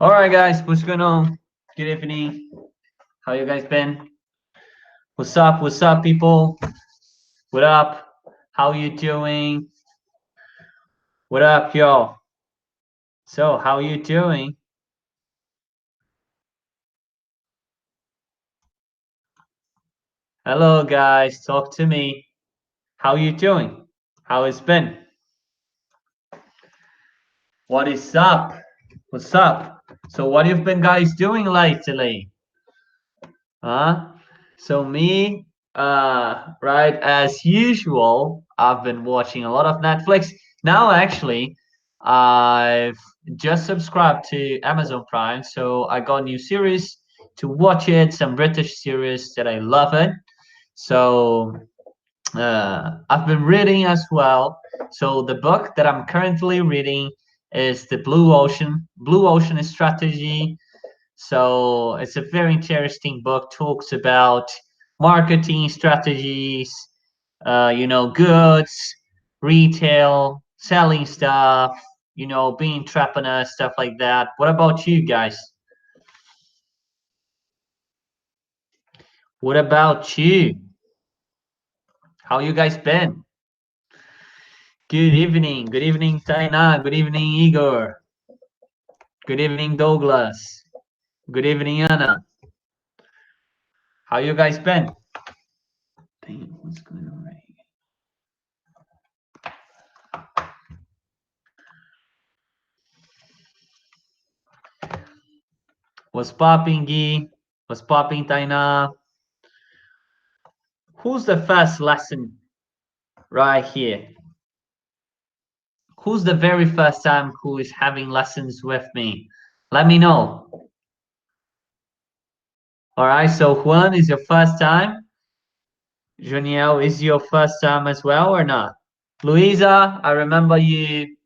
All right, guys, what's going on? Good evening. How you guys been? What's up? What's up, people? What up? How you doing? What up, y'all? So, how you doing? Hello, guys. Talk to me. How you doing? How it's been? What is up? What's up? So, what you've been guys doing lately? Huh? So me, right as usual, I've been watching a lot of Netflix. Now, actually, I've just subscribed to Amazon Prime, so I got a new series to watch it. Some British series that I love it. So I've been reading as well. So the book that I'm currently reading is the Blue Ocean Strategy. So it's a very interesting book. Talks about marketing strategies, goods, retail, selling stuff, being entrepreneur, stuff like that. What about you guys? What about you? How you guys been? Good evening. Good evening, Taina. Good evening, Igor. Good evening, Douglas. Good evening, Anna. How you guys been? Dang, what's going on right here? What's popping, Gee? What's popping, Taina? Who's the first lesson right here? Who's the very first time who is having lessons with me? Let me know. All right, so Juan is your first time. Juniel is your first time as well or not? Luisa, I remember you.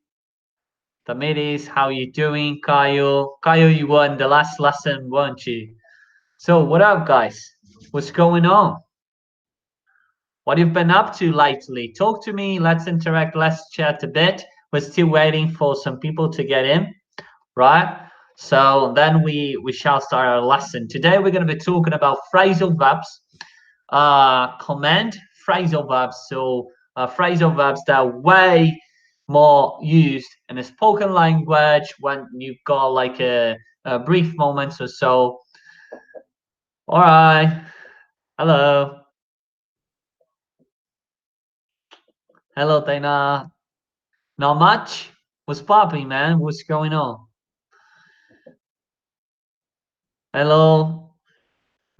Tamiris, how you doing? Kayo, you won the last lesson, weren't you? So what up, guys? What's going on? What you've been up to lately? Talk to me. Let's interact. Let's chat a bit. We're still waiting for some people to get in, right? So then we shall start our lesson. Today we're going to be talking about phrasal verbs, command phrasal verbs. So phrasal verbs that are way more used in a spoken language when you've got like a brief moments or so. All right. Hello. Hello, Taina. Not much. What's popping, man? What's going on? Hello,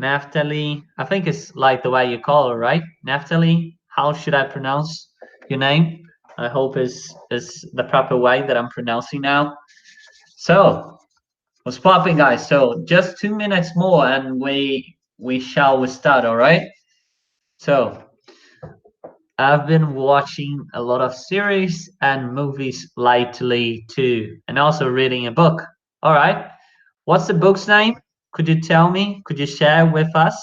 Naftali. I think it's like the way you call her, right? Naftali. How should I pronounce your name? I hope is the proper way that I'm pronouncing now. So, what's popping, guys? So, just 2 minutes more, and we shall start. All right. So, I've been watching a lot of series and movies lately too, and also reading a book. All right. What's the book's name? Could you tell me? Could you share with us?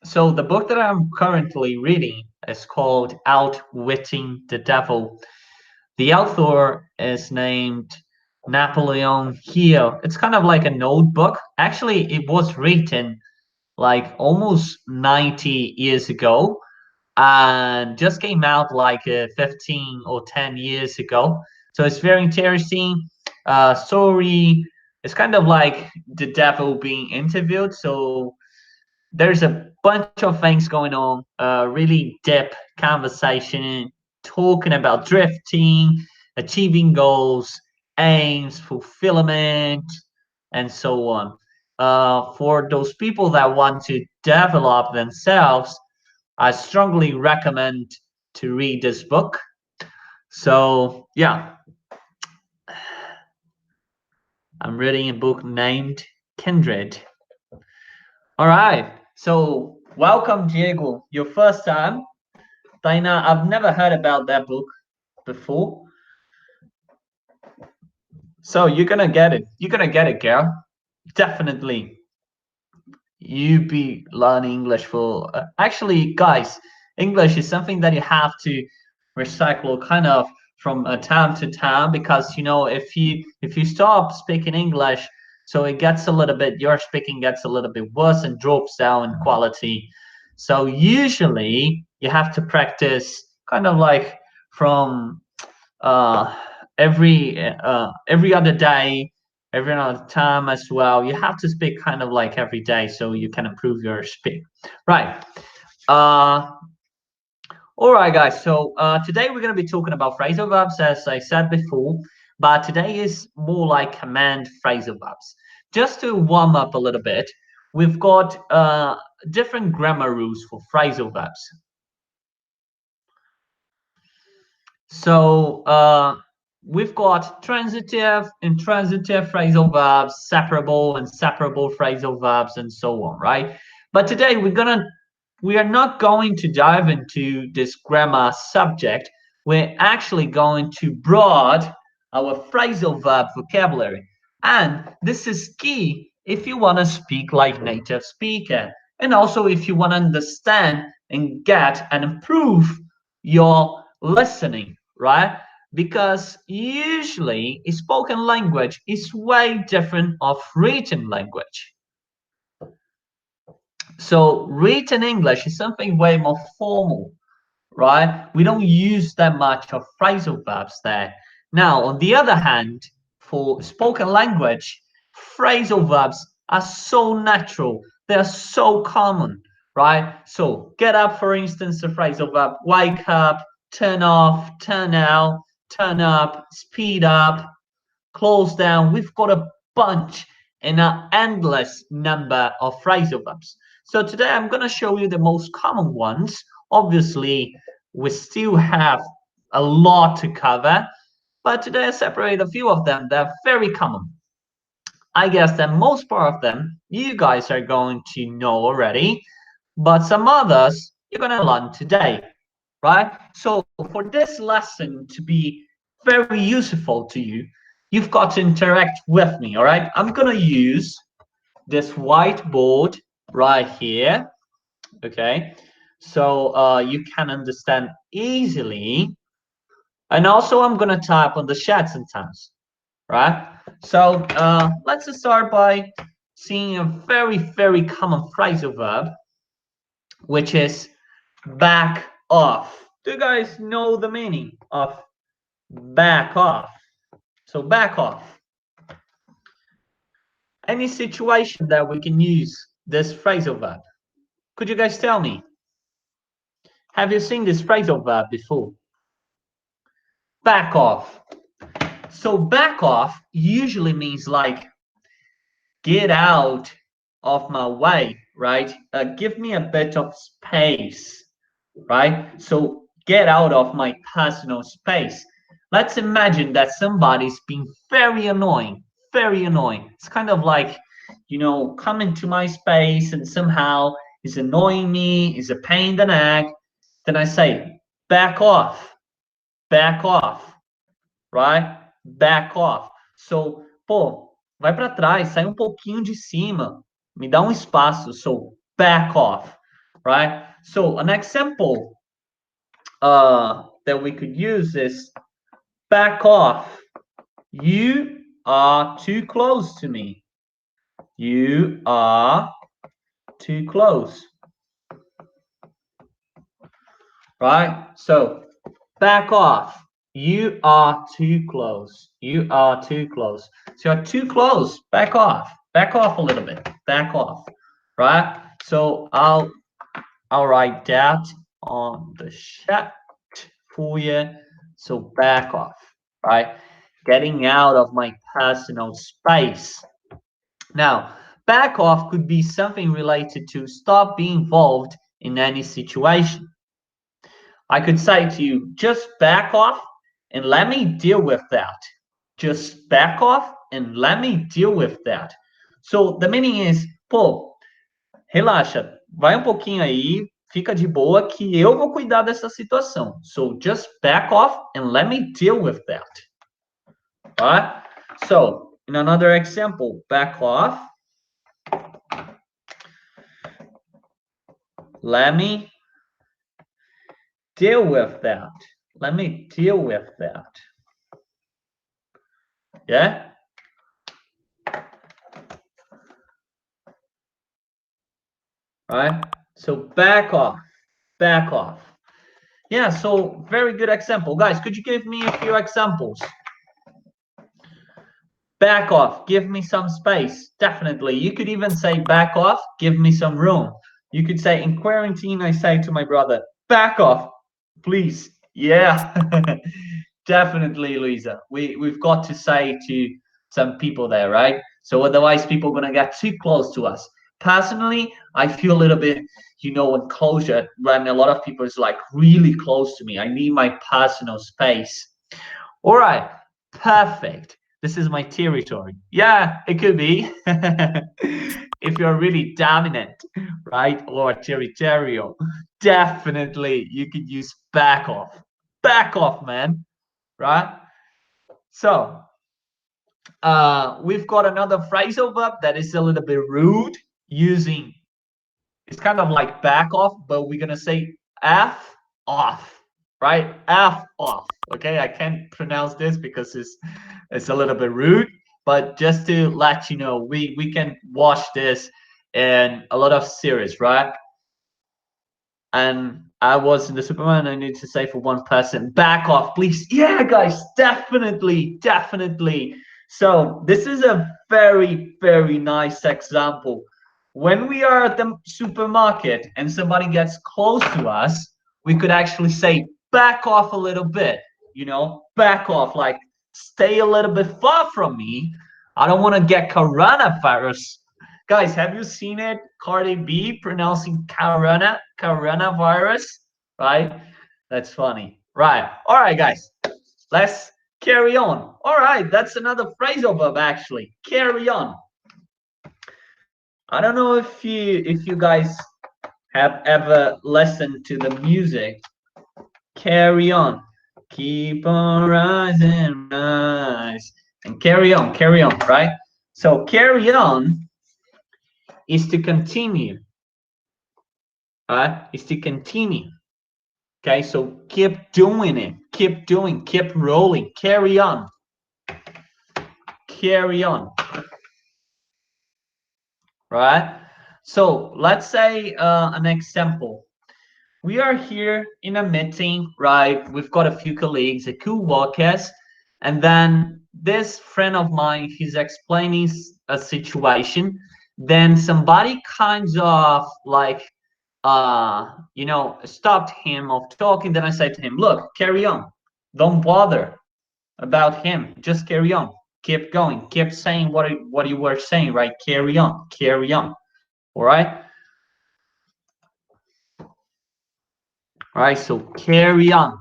So the book that I'm currently reading is called Outwitting the Devil. The author is named Napoleon Hill. It's kind of like a notebook. Actually, it was written like almost 90 years ago and just came out like 15 or 10 years ago. So it's very interesting story. It's kind of like the devil being interviewed. So there's a bunch of things going on, really deep conversation, talking about drifting, achieving goals, aims, fulfillment, and so on. For those people that want to develop themselves, I strongly recommend to read this book. So, yeah, I'm reading a book named Kindred. All right. So, welcome, Diego. Your first time. Taina, I've never heard about that book before. So, you're going to get it. You're going to get it, girl. Definitely. You be learning English for. Actually, guys, English is something that you have to recycle kind of from time to time, because if you stop speaking English, so it gets a little bit, your speaking gets a little bit worse and drops down in quality. So usually you have to practice kind of like from uh, every other day, every other time as well. You have to speak kind of like every day so you can improve your speak. Right. Uh, all right, guys. So today we're going to be talking about phrasal verbs, as I said before, but today is more like command phrasal verbs. Just to warm up a little bit, we've got different grammar rules for phrasal verbs. So we've got transitive, intransitive phrasal verbs, separable and separable phrasal verbs, and so on, right? But today we are not going to dive into this grammar subject. We're actually going to broaden our phrasal verb vocabulary. And this is key if you want to speak like native speaker. And also if you want to understand and get and improve your listening, right? Because usually spoken language is way different of written language. So written English is something way more formal, right? We don't use that much of phrasal verbs there. Now, on the other hand, for spoken language, phrasal verbs are so natural. They're so common, right? So get up, for instance, the phrasal verb, wake up, turn off, turn out, turn up, speed up, close down. We've got a bunch and an endless number of phrasal verbs. So today I'm going to show you the most common ones. Obviously, we still have a lot to cover, but today I separate a few of them that are very common. I guess that most part of them you guys are going to know already, but some others you're going to learn today, right? So for this lesson to be very useful to you, you've got to interact with me, all right? I'm going to use this whiteboard right here, okay? So you can understand easily. And also I'm going to type on the chat sometimes, right? So let's start by seeing a very, very common phrasal verb, which is back off. Do you guys know the meaning of back off? So back off. Any situation that we can use this phrasal verb? Could you guys tell me? Have you seen this phrasal verb before? Back off. So back off usually means like get out of my way, right? Give me a bit of space, right? So get out of my personal space. Let's imagine that somebody's being very annoying, very annoying. It's kind of like, come into my space and somehow is annoying me, is a pain in the neck. Then I say, back off, right? Back off. So, pô, vai para trás, sai um pouquinho de cima, me dá um espaço. So, back off, right? So, an example that we could use is back off. You are too close to me. You are too close. Right? So back off. You are too close. You are too close. So you're too close. Back off. Back off a little bit. Back off. Right? So I'll write that on the chat for you. So back off. Right? Getting out of my personal space. Now, back off could be something related to stop being involved in any situation. I could say to you, just back off and let me deal with that. Just back off and let me deal with that. So the meaning is, pô, relaxa, vai um pouquinho aí, fica de boa que eu vou cuidar dessa situação. So just back off and let me deal with that. Right? So in another example, back off. Let me deal with that. let me deal with that. Yeah? Right? So back off. Back off. Yeah, so very good example. Guys, could you give me a few examples? Back off, give me some space. Definitely. You could even say back off, give me some room. You could say in quarantine, I say to my brother, back off, please. Yeah. Definitely, Luisa. We've got to say to some people there, right? So otherwise people are gonna get too close to us. Personally, I feel a little bit, enclosure when a lot of people is like really close to me. I need my personal space. All right, perfect. This is my territory. Yeah, it could be. If you're really dominant, right? Or territorial, definitely you could use back off. Back off, man. Right? So we've got another phrasal verb that is a little bit rude using, it's kind of like back off, but we're gonna say F off, right? F off. Okay, I can't pronounce this because it's a little bit rude, but just to let you know, we can watch this in a lot of series, right? And I was in the supermarket, I need to say for one person, back off, please. Yeah, guys, definitely, definitely. So this is a very, very nice example. When we are at the supermarket and somebody gets close to us, we could actually say, back off a little bit, back off, like stay a little bit far from me. I don't want to get coronavirus. Guys, have you seen it? Cardi B pronouncing coronavirus, right? That's funny. Right. All right, guys. Let's carry on. All right, that's another phrasal verb actually. Carry on. I don't know if you guys have ever listened to the music. Carry on. Keep on rising, rise. And carry on, right? So carry on is to continue, right? Is to continue. Okay, so keep doing it, keep doing, keep rolling, carry on, right? So let's say an example. We are here in a meeting, right? We've got a few colleagues, a co-workers, and then this friend of mine, he's explaining a situation. Then somebody kinds of like stopped him of talking. Then I said to him, look, carry on, don't bother about him, just carry on, keep going, keep saying what you were saying, right? Carry on, all right. All right, so carry on.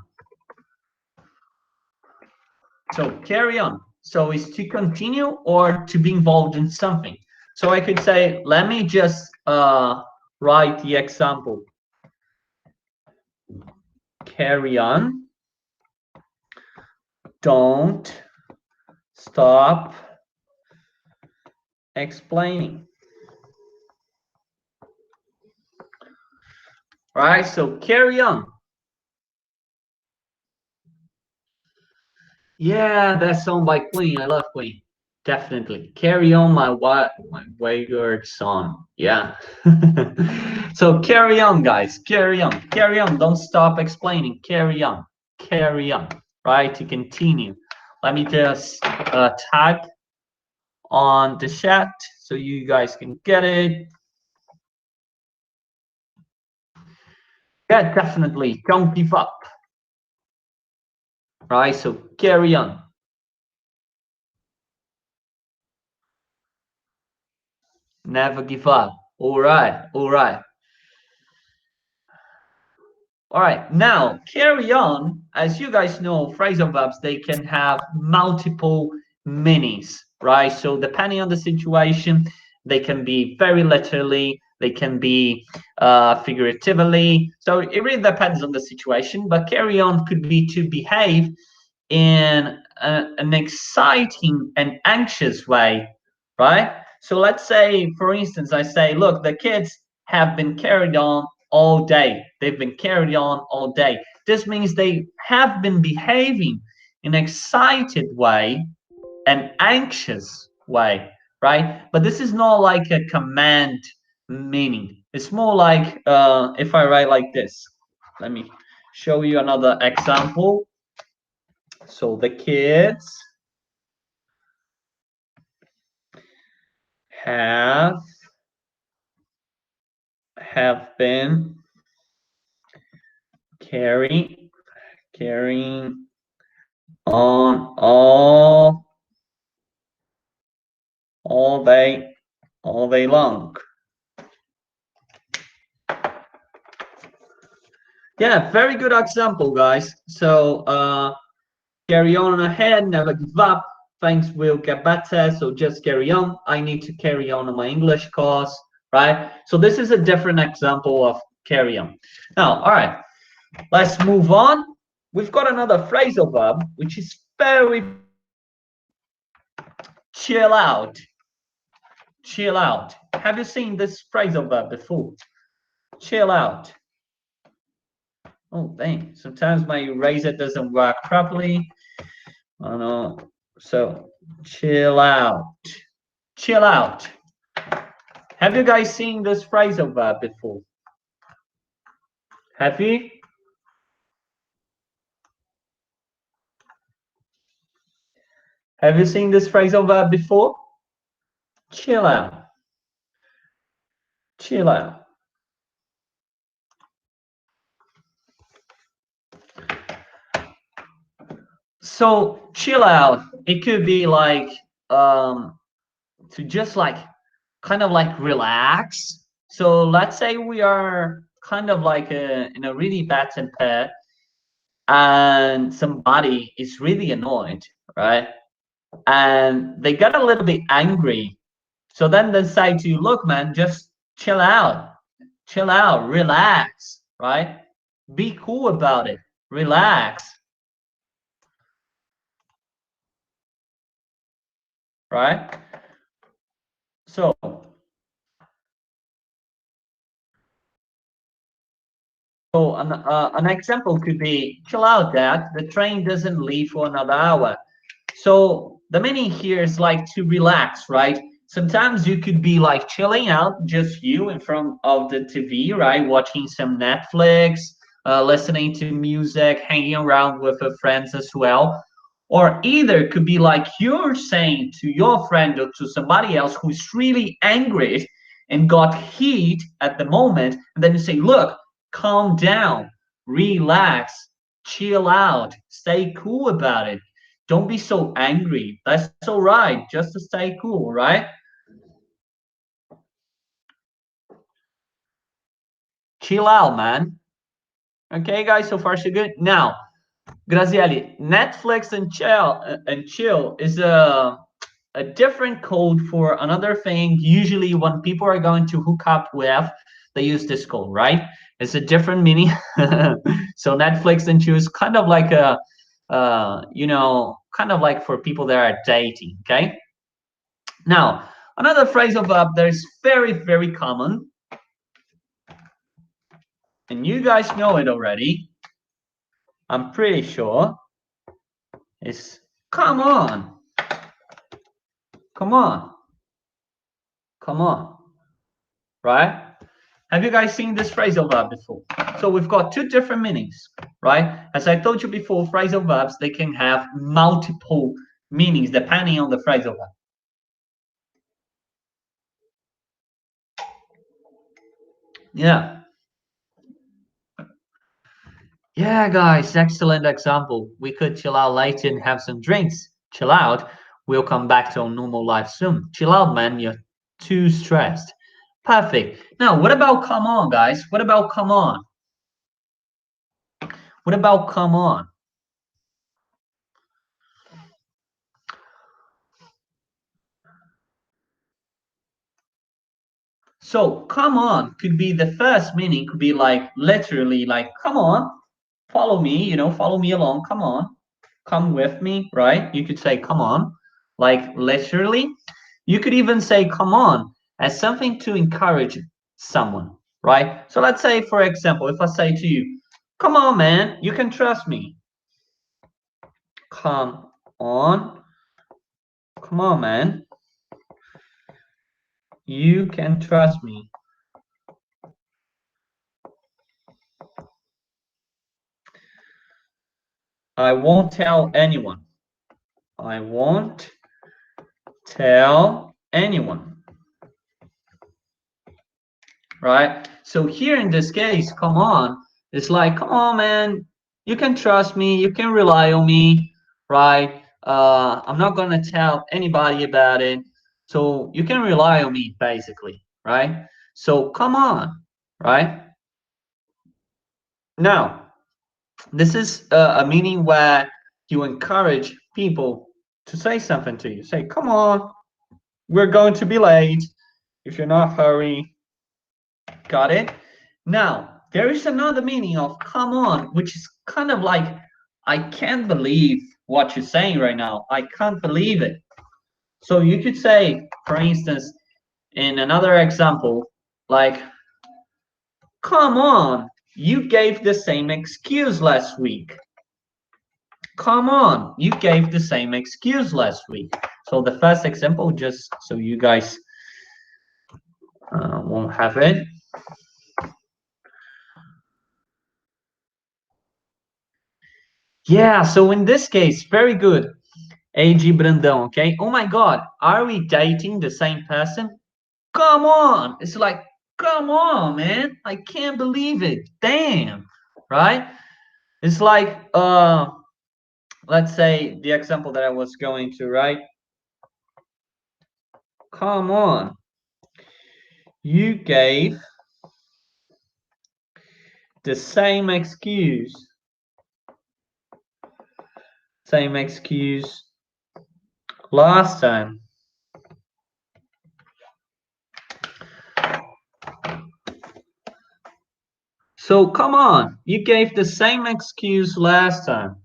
So carry on, so is to continue or to be involved in something. So I could say, let me just write the example. Carry on, don't stop explaining. Right, so carry on. Yeah, that song by Queen. I love Queen. Definitely. Carry on my wayward song. Yeah. So carry on, guys. Carry on. Carry on. Don't stop explaining. Carry on. Carry on. Right? To continue. Let me just type on the chat so you guys can get it. Yeah, definitely. Don't give up. Right? So carry on. Never give up. All right. All right. All right, now carry on. As you guys know, phrasal verbs, they can have multiple meanings, right? So depending on the situation, they can be very literally, they can be figuratively. So it really depends on the situation, but carry on could be to behave in an exciting and anxious way, right? So let's say, for instance, I say, look, the kids have been carried on all day. They've been carried on all day. This means they have been behaving in an excited way, an anxious way, right? But this is not like a command meaning. It's more like if I write like this. Let me show you another example. So the kids have been carrying on all day long. Yeah, very good example, guys. So carry on ahead, never give up. Things will get better, so just carry on. I need to carry on my English course, right? So this is a different example of carry on. Now, all right, let's move on. We've got another phrasal verb, which is very chill out. Chill out. Have you seen this phrasal verb before? Chill out. Oh, dang. Sometimes my eraser doesn't work properly. Oh, no. So, chill out. Chill out. Have you guys seen this phrasal verb before? Have you? Have you seen this phrasal verb before? Chill out. Chill out. So, chill out. It could be like to just like kind of like relax. So let's say we are kind of like in a really bad temper and somebody is really annoyed, right? And they get a little bit angry. So then they say to you, look, man, just chill out, relax, right? Be cool about it, relax, right? So an example could be, chill out, Dad. The train doesn't leave for another hour. So the meaning here is like to relax, right? Sometimes you could be like chilling out, just you in front of the TV, right? Watching some Netflix, listening to music, hanging around with your friends as well. Or either it could be like you're saying to your friend or to somebody else who's really angry and got heat at the moment, and then you say, look, calm down, relax, chill out, stay cool about it. Don't be so angry. That's all right. Just to stay cool, right? Chill out, man. Okay, guys. So far, so good. Now, Grazielli, Netflix and chill is a different code for another thing. Usually, when people are going to hook up with, they use this code, right? It's a different meaning. So Netflix and chill is kind of like a, kind of like for people that are dating. Okay. Now, another phrasal verb that is very, very common, and you guys know it already, I'm pretty sure, is come on, come on, come on, right? Have you guys seen this phrasal verb before? So we've got two different meanings, right? As I told you before, phrasal verbs, they can have multiple meanings depending on the phrasal verb. Yeah. Yeah, guys, excellent example. We could chill out later and have some drinks. Chill out. We'll come back to our normal life soon. Chill out, man. You're too stressed. Perfect. Now, what about come on, guys? What about come on? What about come on? So, come on could be the first meaning, could be like literally, like, come on, follow me, follow me along. Come on, come with me, right? You could say, come on, like literally. You could even say, come on, as something to encourage someone, right? So let's say, for example, if I say to you, Come on, man. You can trust me. Come on. Come on, man. You can trust me. I won't tell anyone. I won't tell anyone. Right? So here in this case, come on, it's like, come on, man, you can trust me, you can rely on me, right? I'm not gonna tell anybody about it. So you can rely on me, basically, right? So come on, right? Now, this is a meaning where you encourage people to say something to you. Say, come on, we're going to be late. If you're not hurry, got it? Now, there is another meaning of come on, which is kind of like, I can't believe what you're saying right now. I can't believe it. So you could say, for instance, in another example, like, come on, you gave the same excuse last week. Come on, you gave the same excuse last week. So the first example, just so you guys won't have it. Yeah, so in this case, very good. AG Brandão, okay? Oh my God, are we dating the same person? Come on! It's like, come on, man! I can't believe it. Damn, right? It's like, let's say the example that I was going to, right? Come on, you gave the same excuse last time. So come on, you gave the same excuse last time.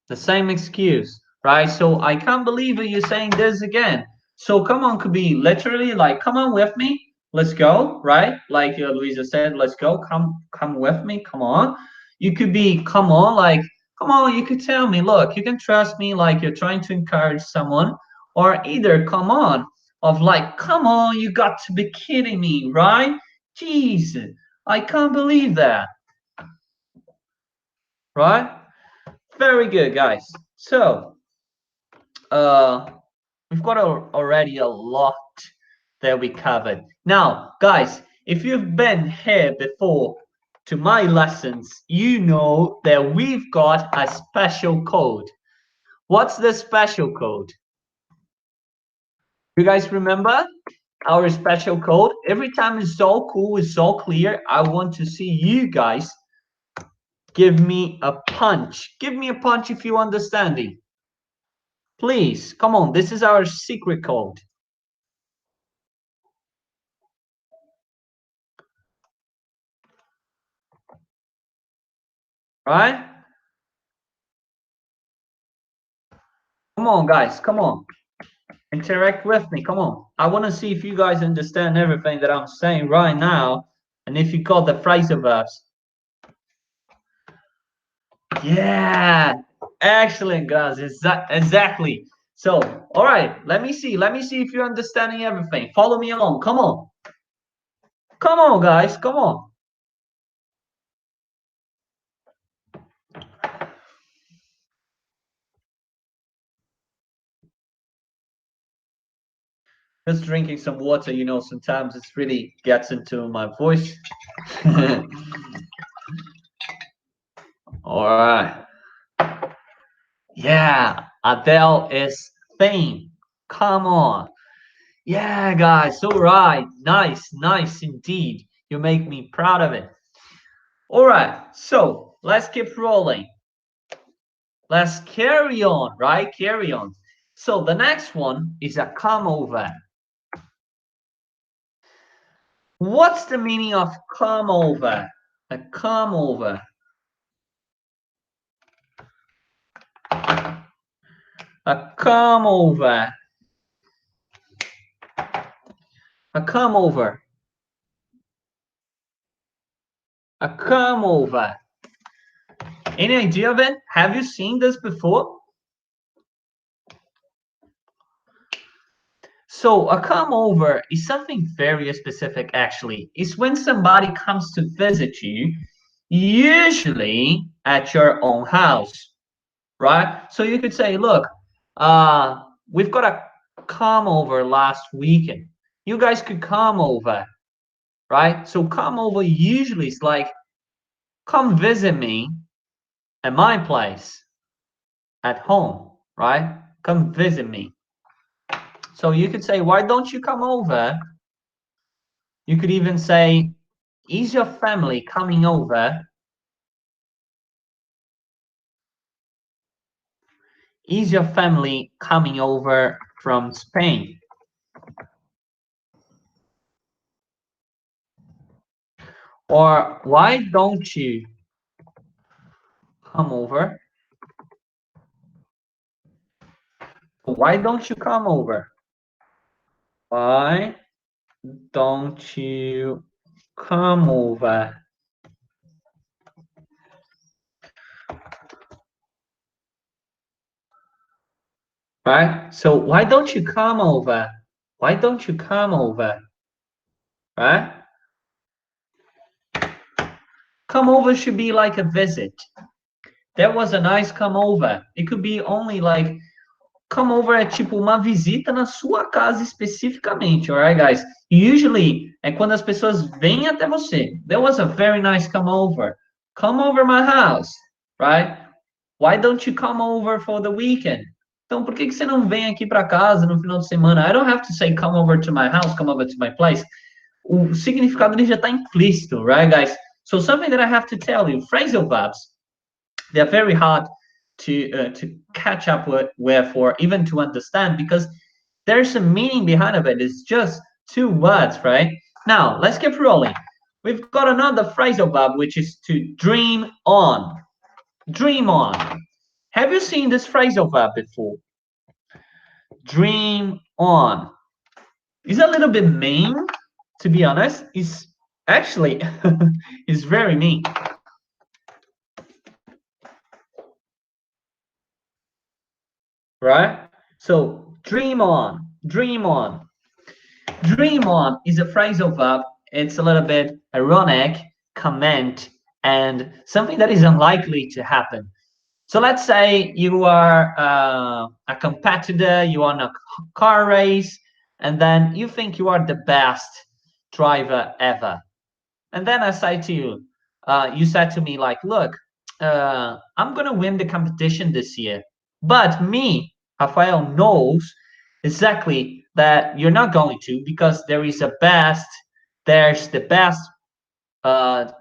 The same excuse, right? So I can't believe you're saying this again. So come on could be literally like, come on with me, let's go, right? Like Luisa said, let's go, come with me, come on. You could be, come on, like, come on, you could tell me, look, you can trust me, like you're trying to encourage someone, or either come on, of like, come on, you got to be kidding me, right? Jeez, I can't believe that, right? Very good, guys. So, we've got already a lot that we covered. Now, guys, if you've been here before to my lessons, you know that we've got a special code. What's the special code? You guys remember our special code? Every time it's so cool, it's so clear, I want to see you guys give me a punch. Give me a punch if you understand it. Please, come on, this is our secret code. Right? Come on, guys, come on. Interact with me, come on. I want to see if you guys understand everything that I'm saying right now, and if you got the phrasal verbs. Yeah, excellent, guys. Exactly. So, all right, let me see. Let me see if you're understanding everything. Follow me along. Come on. Come on, guys. Come on. Just drinking some water, you know, sometimes it really gets into my voice. All right. Yeah, Adele is theme. Come on. Yeah, guys. All right. Nice, nice indeed. You make me proud of it. All right. So let's keep rolling. Let's carry on, right? Carry on. So the next one is a come over. What's the meaning of come over? A come over. A come over. A come over. A come over. Any idea of it? Have you seen this before? So a come over is something very specific actually. It's when somebody comes to visit you, usually at your own house, right? So you could say, look, we've got a come over last weekend. You guys could come over, right? So come over usually is like, come visit me at my place at home, right? Come visit me. So you could say, why don't you come over? You could even say, is your family coming over? Is your family coming over from Spain? Or why don't you come over? Why don't you come over? Why don't you come over? Right? So why don't you come over? Why don't you come over? Right? Come over should be like a visit. That was a nice come over. It could be only like come over é tipo uma visita na sua casa especificamente, alright, guys? Usually é quando as pessoas vêm até você. That was a very nice come over. Come over my house, right? Why don't you come over for the weekend? Então, por que que você não vem aqui para casa no final de semana? I don't have to say come over to my house, come over to my place. O significado ele já está implícito, right, guys? So something that I have to tell you, phrasal verbs, they're very hard to catch up with or even to understand because there's a meaning behind of it. It's just two words, right? Now let's keep rolling. We've got another phrasal verb which is to dream on. Dream on. Have you seen this phrasal verb before? Dream on. It's a little bit mean, to be honest. It's actually it's very mean. Right? So dream on, dream on. Dream on is a phrasal verb. It's a little bit ironic, comment, and something that is unlikely to happen. So let's say you are a competitor, you are in a car race, and then you think you are the best driver ever. And then I say to you, you said to me like, look, I'm gonna win the competition this year, but me, Rafael, knows exactly that you're not going to because there's the best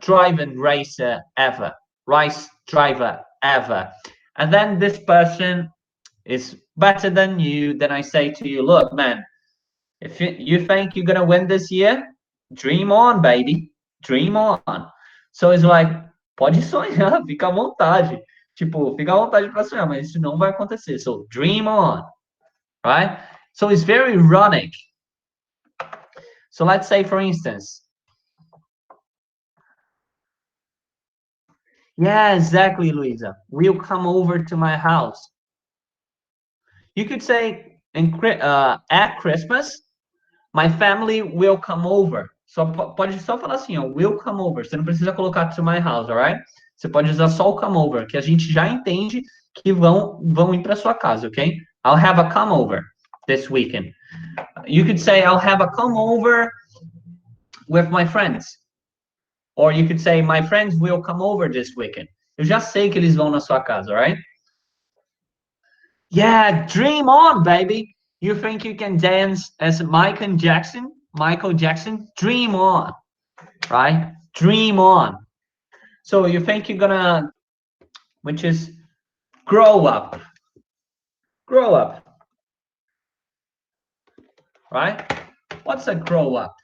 driving racer ever, race driver ever. And then this person is better than you. Then I say to you, look, man, if you think you're gonna win this year, dream on, baby. Dream on. So it's like, pode sonhar, fica à vontade. Tipo, fica à vontade para sonhar, mas isso não vai acontecer. So dream on, right? So it's very ironic. So let's say, for instance, yeah, exactly, Luisa. We'll come over to my house. You could say at Christmas, my family will come over. Pode só falar assim, ó, will come over. Você não precisa colocar to my house, alright? Você pode usar só o come over, que a gente já entende que vão ir para sua casa, ok? I'll have a come over this weekend. You could say I'll have a come over with my friends. Or you could say my friends will come over this weekend. Eu já sei que eles vão na sua casa, alright? Yeah, dream on, baby. You think you can dance as Michael Jackson? Michael Jackson? Dream on, right? Dream on. So you think you're gonna, which is grow up. Grow up, right? What's a grow up?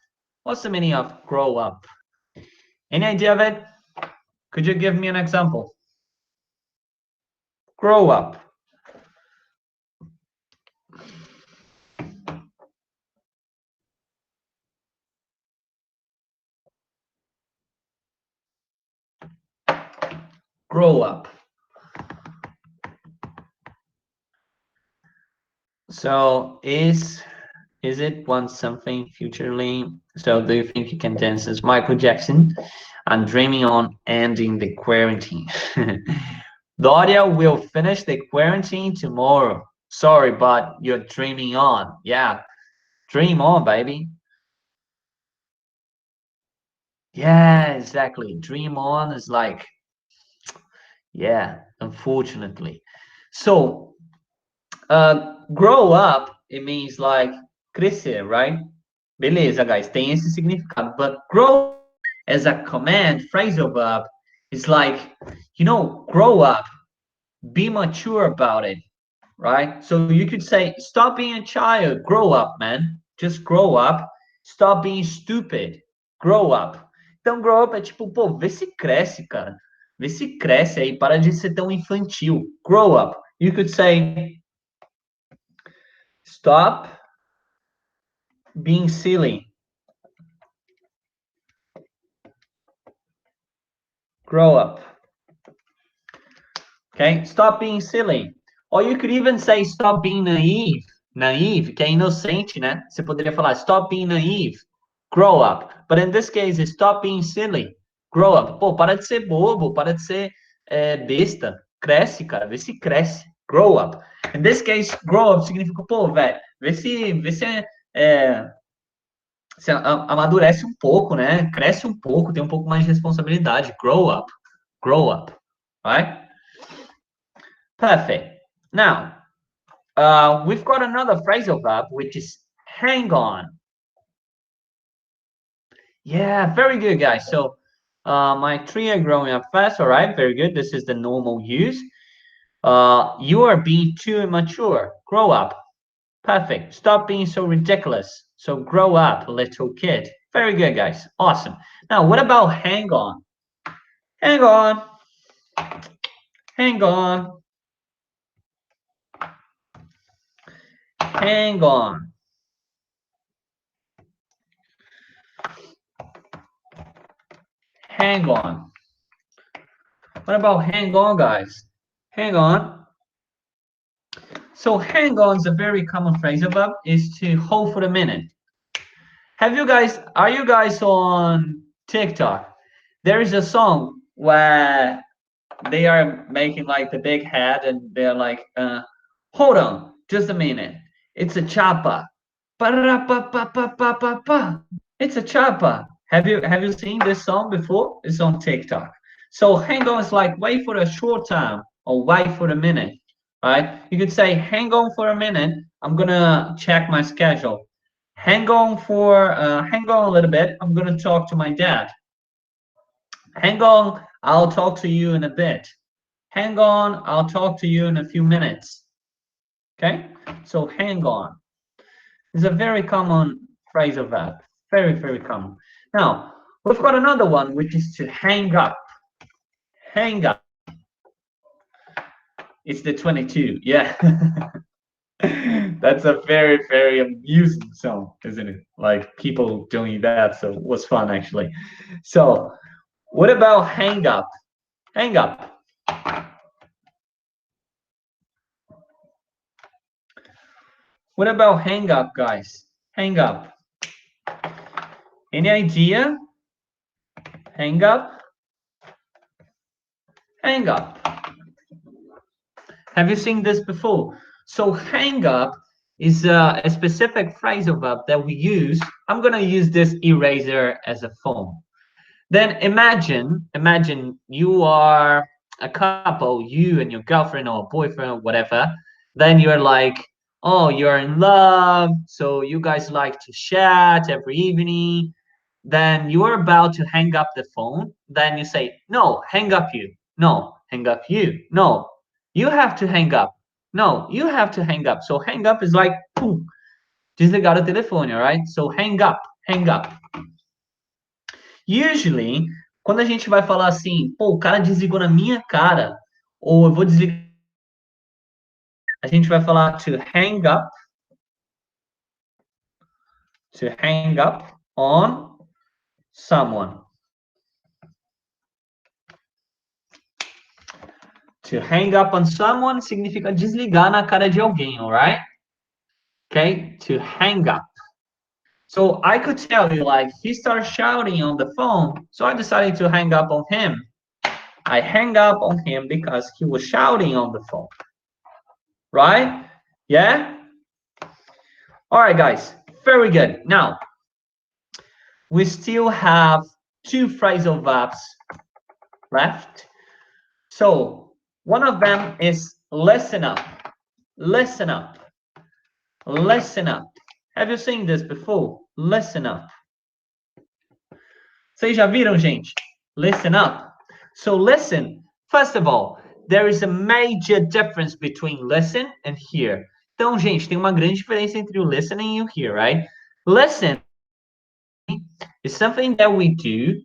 What's the meaning of grow up? Any idea of it? Could you give me an example? Grow up. Grow up. So is it want something futurely? So do you think you can dance as Michael Jackson? I'm dreaming on ending the quarantine. Claudia will finish the quarantine tomorrow. Sorry, but you're dreaming on. Yeah, dream on, baby. Yeah, exactly. Dream on is like, yeah, unfortunately. So, grow up, it means like crescer, right? Beleza, guys, tem esse significado. But grow up as a command, phrasal verb, is like, grow up, be mature about it, right? So you could say, stop being a child, grow up, man. Just grow up. Stop being stupid, grow up. Então, grow up é tipo, pô, vê se cresce, cara. Vê se cresce aí, para de ser tão infantil. Grow up. You could say, stop being silly, grow up. Okay, stop being silly. Or you could even say stop being naive. Naive, que é inocente, né? Você poderia falar stop being naive, grow up. But in this case, it's stop being silly, grow up. Pô, para de ser bobo, para de ser besta. Cresce, cara, vê se cresce. Grow up. In this case, grow up significa, pô, velho, é, se amadurece um pouco, né? Cresce um pouco, tem um pouco mais de responsabilidade. Grow up. Grow up. Right? Perfect. Now, we've got another phrasal verb, which is hang on. Yeah, very good, guys. So, my three are growing up fast. All right, very good. This is the normal use. You are being too immature. Grow up. Perfect. Stop being so ridiculous. So, grow up, little kid. Very good, guys. Awesome. Now, what about hang on? Hang on. Hang on. Hang on. Hang on. What about hang on, guys? Hang on. So hang on is a very common phrasal verb, is to hold for a minute. Are you guys on TikTok? There is a song where they are making like the big head and they're like, hold on, just a minute. It's a chopper. Pa-ra-pa-pa-pa-pa-pa-pa. It's a chopper. Have you seen this song before? It's on TikTok. So hang on is like wait for a short time or wait for a minute, right? You could say hang on for a minute. I'm gonna check my schedule. Hang on a little bit. I'm gonna talk to my dad. Hang on, I'll talk to you in a bit. Hang on, I'll talk to you in a few minutes. Okay, so hang on is a very common phrasal verb. Very, very common. Now, we've got another one, which is to hang up. Hang up. It's the 22. Yeah. That's a very, very amusing song, isn't it? Like people doing that. So it was fun, actually. So, what about hang up? Hang up. What about hang up, guys? Hang up. Any idea? Hang up. Hang up. Have you seen this before? So hang up is a specific phrasal verb that we use. I'm gonna use this eraser as a phone. Then imagine you are a couple, you and your girlfriend or boyfriend or whatever. Then you're like, oh, you're in love, so you guys like to chat every evening. Then you're about to hang up the phone. Then you say, no, hang up you. No, hang up you. No, you have to hang up. No, you have to hang up. So hang up is like, pum, desligar o telefone, alright? So hang up, hang up. Usually, quando a gente vai falar assim, pô, o cara desligou na minha cara, ou eu vou desligar, a gente vai falar to hang up on someone. To hang up on someone significa desligar na cara de alguém, alright? Okay, to hang up. So I could tell you, like, he started shouting on the phone, so I decided to hang up on him. I hang up on him because he was shouting on the phone. Right? Yeah? All right, guys. Very good. Now, we still have two phrasal verbs left. So, one of them is listen up. Listen up. Listen up. Have you seen this before? Listen up. Vocês já viram, gente? Listen up. So listen, first of all, there is a major difference between listen and hear. Então, gente, tem uma grande diferença entre o listening e o hear, right? Listen is something that we do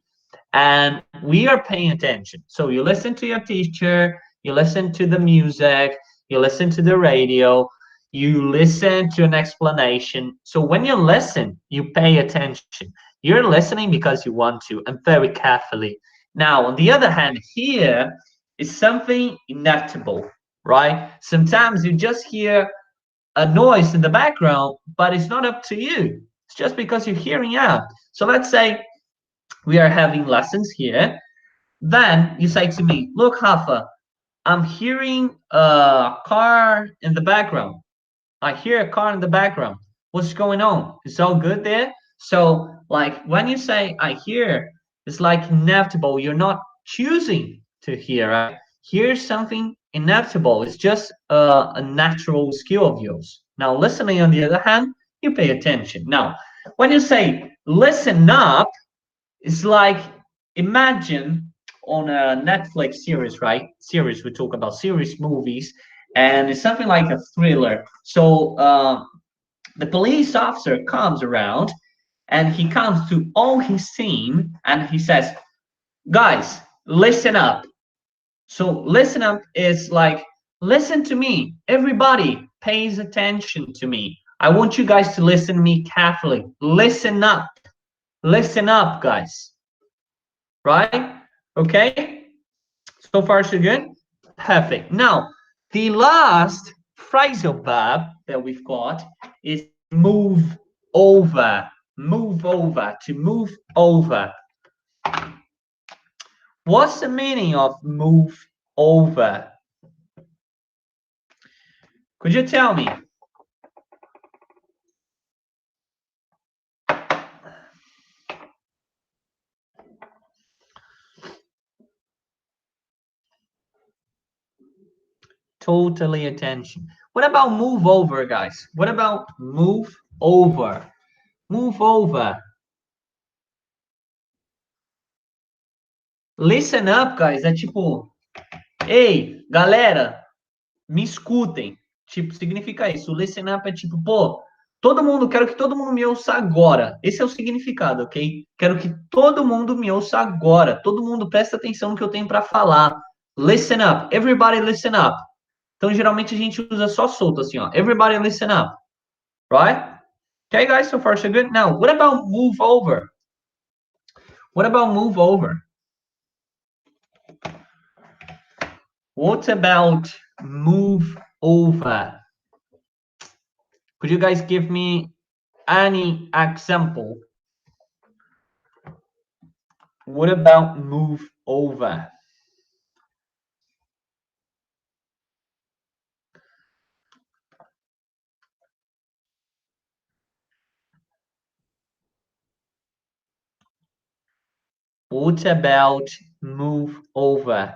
and we are paying attention. So you listen to your teacher, you listen to the music, you listen to the radio, you listen to an explanation. So when you listen, you pay attention. You're listening because you want to and very carefully. Now, on the other hand, here is something inevitable, right? Sometimes you just hear a noise in the background, but it's not up to you. It's just because you're hearing out. So let's say we are having lessons here. Then you say to me, look, Rafa, I'm hearing a car in the background. I hear a car in the background. What's going on? It's all good there? So, like, when you say I hear, it's like inevitable. You're not choosing to hear, right? Here's something inevitable. It's just a natural skill of yours. Now, listening, on the other hand, you pay attention. Now, when you say listen up, it's like imagine on a Netflix series, right? Series, we talk about series movies, and it's something like a thriller. So the police officer comes around and he comes to all his team and he says, guys, listen up. So listen up is like, listen to me. Everybody pays attention to me. I want you guys to listen to me carefully. Listen up. Listen up, guys. Right? Okay? So far, so good? Perfect. Now, the last phrasal verb that we've got is move over. Move over. To move over. What's the meaning of move over? Could you tell me? Totally attention. What about move over, guys? What about move over? Move over. Listen up, guys. É tipo, ei, galera, me escutem. Tipo, significa isso. Listen up é tipo, pô, todo mundo, quero que todo mundo me ouça agora. Esse é o significado, ok? Quero que todo mundo me ouça agora. Todo mundo presta atenção no que eu tenho para falar. Listen up. Everybody listen up. Então, geralmente a gente usa só solto assim, ó. Everybody listen up. Right? Okay, guys, so far so good. Now, what about move over? What about move over? What about move over? Could you guys give me any example? What about move over? What about move over?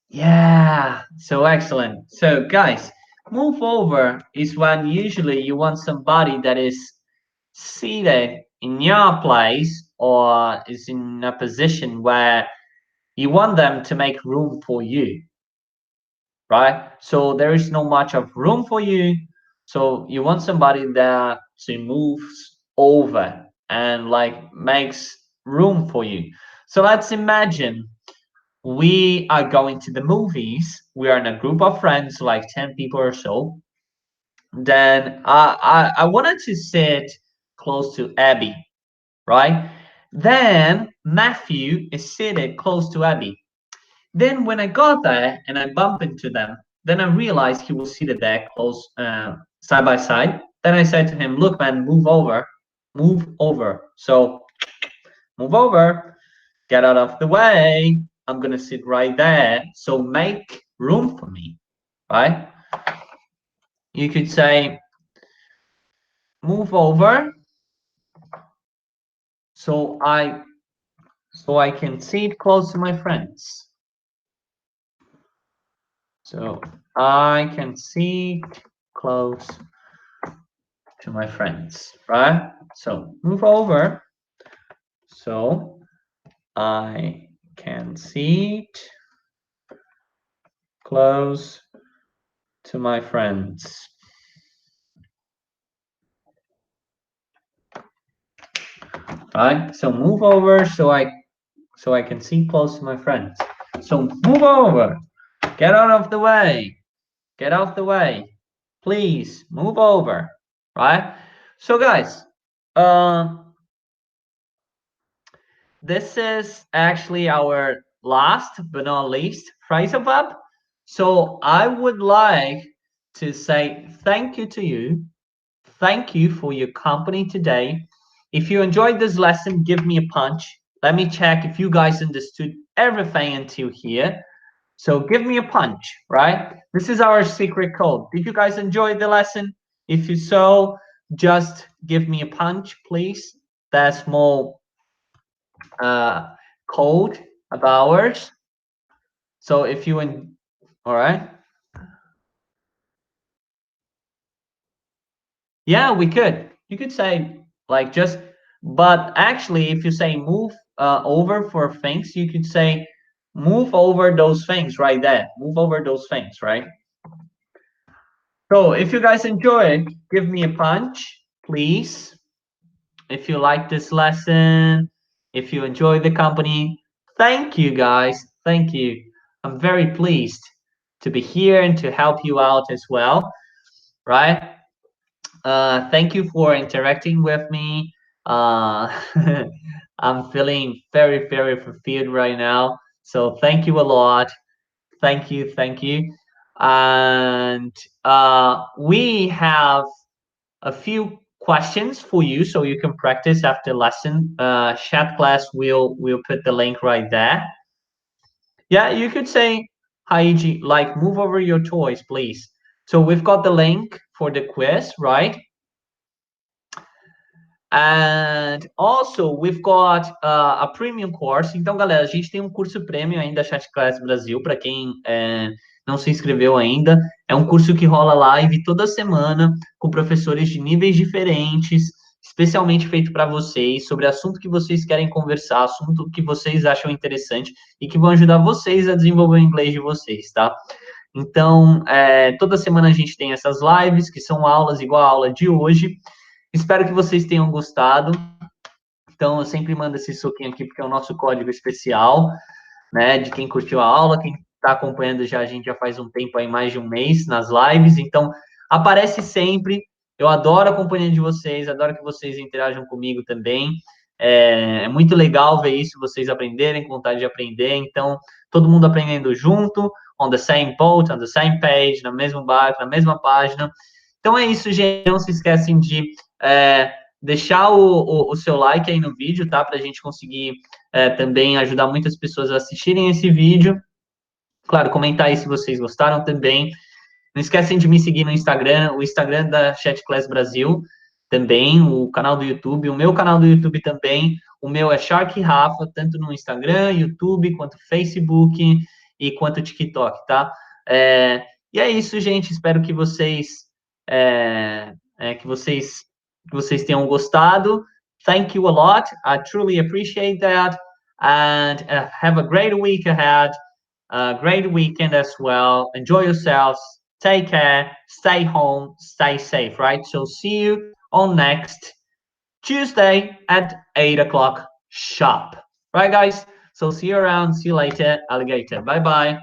Yeah, so excellent. So guys, move over is when usually you want somebody that is seated in your place or is in a position where you want them to make room for you, right? So there is no much of room for you. So you want somebody that to moves over and like makes room for you. So let's imagine we are going to the movies. We are in a group of friends, like 10 people or so. Then I wanted to sit close to Abby, right? Then Matthew is seated close to Abby. Then when I got there and I bumped into them, then I realized he was seated there close, side by side. Then I said to him, "Look, man, move over, move over." So move over, get out of the way. I'm gonna sit right there. So make room for me, right? You could say, move over so I can sit close to my friends. So I can sit close to my friends, right? So move over so I can sit close to my friends. Right? So move over so I can sit close to my friends. So move over. Get out of the way. Get out of the way. Please move over. Right? So guys, this is actually our last but not least phrasal verb. So I would like to say thank you to you. Thank you for your company today. If you enjoyed this lesson, give me a punch. Let me check if you guys understood everything until here. So give me a punch, right? This is our secret code. Did you guys enjoy the lesson? If you so, just give me a punch, please. That small code of ours. So if you all right. Yeah, we could. You could say like just, but actually, if you say move over for things, you could say move over those things right there. Move over those things, right? So if you guys enjoyed, give me a punch, please. If you like this lesson, if you enjoyed the company, thank you guys. Thank you. I'm very pleased to be here and to help you out as well, right? Thank you for interacting with me. I'm feeling very, very fulfilled right now. So thank you a lot. Thank you, thank you. And we have a few questions for you so you can practice after lesson. ChatClass will put the link right there. Yeah, you could say, Haiji, like move over your toys, please. So we've got the link for the quiz, right? And also, we've got a premium course. Então, galera, a gente tem um curso premium ainda, ChatClass Brasil, para quem não se inscreveu ainda. É um curso que rola live toda semana, com professores de níveis diferentes, especialmente feito para vocês, sobre assunto que vocês querem conversar, assunto que vocês acham interessante e que vão ajudar vocês a desenvolver o inglês de vocês, tá? Então, toda semana a gente tem essas lives, que são aulas igual a aula de hoje. Espero que vocês tenham gostado. Então, eu sempre mando esse soquinho aqui, porque é o nosso código especial, né? De quem curtiu a aula, quem está acompanhando já, a gente já faz um tempo aí, mais de um mês, nas lives. Então, aparece sempre. Eu adoro a companhia de vocês, adoro que vocês interajam comigo também. É muito legal ver isso, vocês aprenderem, com vontade de aprender. Então, todo mundo aprendendo junto, on the same boat, on the same page, no mesmo barco, na mesma página. Então é isso, gente. Não se esquecem de deixar o seu like aí no vídeo, tá? Para a gente conseguir também ajudar muitas pessoas a assistirem esse vídeo. Claro, comentar aí se vocês gostaram também. Não esquecem de me seguir no Instagram, o Instagram da ChatClass Brasil também, o canal do YouTube, o meu canal do YouTube também. O meu é Shark Rafa, tanto no Instagram, YouTube, quanto Facebook e quanto TikTok, tá? E é isso, gente. Espero que vocês tenham gostado. Thank you a lot. I truly appreciate that. And have a great week ahead. A great weekend as well. Enjoy yourselves. Take care. Stay home. Stay safe, right? So see you on next Tuesday at 8 o'clock sharp. Right, guys? So see you around. See you later, alligator. Bye-bye.